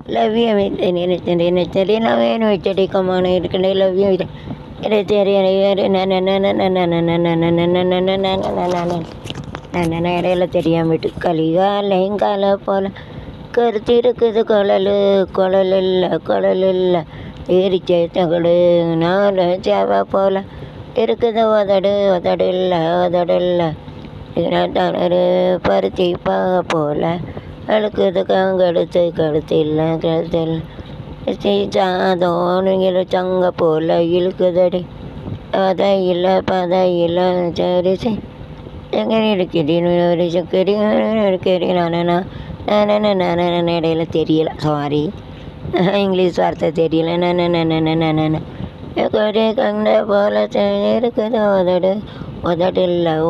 love you நினைச்சேன் நான் வேணும் வச்சடிக்கமான இருக்கேன் லவ் யூ இடையில தெரியாமட்டு கலிகாலைங்கால போல கருத்து இருக்குது குழல் இல்லை எரிச்சை தகடு நாலு சேவை போல இருக்குது உதடு இல்லை தணறு பருத்தி பாக போல அழுக்குது கழுத்து இல்லை சாதோனுங்கிற சங்க போல இழுக்குதடி அதை இல்லை சரி சரி எங்கே இருக்கிறீன்னு இருக்கிறீ நான் இடையில தெரியல சாரி இங்கிலீஷ் வார்த்தை தெரியல நான் கண்ட போல இருக்குது உதடு இல்லை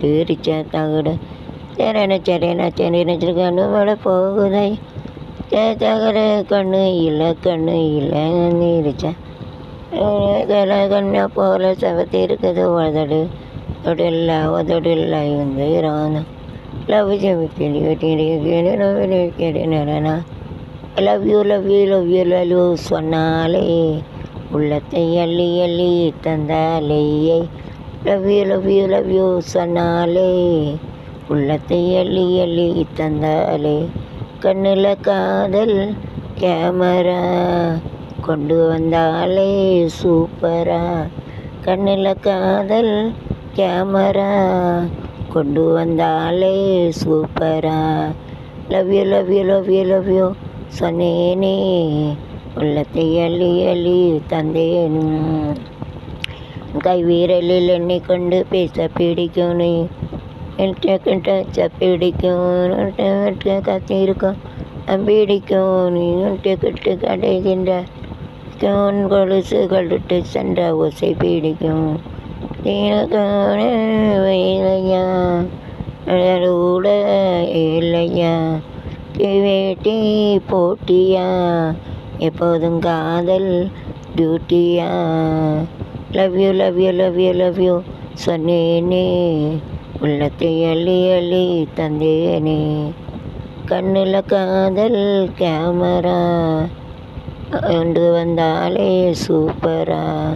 எரிச்ச தகடு சரிண்ணா நினச்சிருக்கண்ணு மேலே போகுதை தகடு கண்ணு இல்லை நீரிச்சேன் கண்ணை போல செவத்தி இருக்குது உதடு இல்லை வந்து ராணம் லவ் லவ் யூ சொன்னாலே உள்ளத்தை அள்ளி தந்தாலே லவ் யூ சொன்னாலே உள்ளத்தை அள்ளி தந்தாலே கண்ணில் காதல் கேமரா கொண்டு வந்தாலே சூப்பரா கண்ணில் காதல் கேமரா கொண்டு வந்தாலே சூப்பரா லவ் யூ சொன்னேனே உள்ளத்தை அள்ளி தந்தேன் கை வீரலில் என்னை கொண்டு பேச பிடிக்கும் பிடிக்கும் கத்திருக்கும் பிடிக்கும் நீ கிட்டு கடைகின்ற கொலுசு கழுட்டு சென்ற ஓசை பிடிக்கும் இல்லையா கூட இல்லையா வேட்டி போட்டியா எப்போதும் காதல் டியூட்டியா லவ் யூ சொன்னேனே உள்ளத்தை அள்ளி தந்தேனே கண்ணில் காதல் கேமரா கொண்டு வந்தாலே சூப்பரா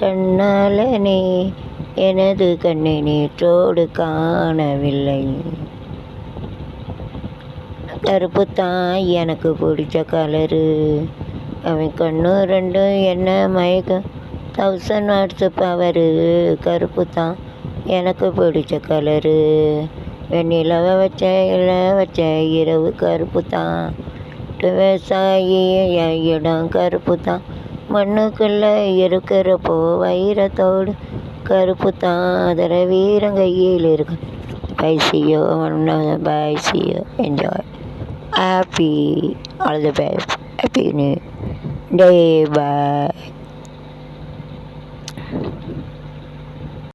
கண்ணாலனே எனது கண்ணை நேற்றோடு காணவில்லை கருப்பு தான் எனக்கு பிடிச்ச கலரு அவன் கண்ணு ரெண்டும் என்ன மயக்கம் 1000 வாட்ஸ் பவரு கருப்பு தான் எனக்கு பிடிச்ச கலரு வெண்ணிலவை வச்ச இரவு கருப்பு தான் விவசாயி இடம் கருப்பு தான் மண்ணுக்குள்ளே இருக்கிறப்போ வைரத்தோடு கருப்பு தான் அதில் வீரங்கையில் இருக்கு பைசியோ பைசியோ enjoy happy all the best happy new day bye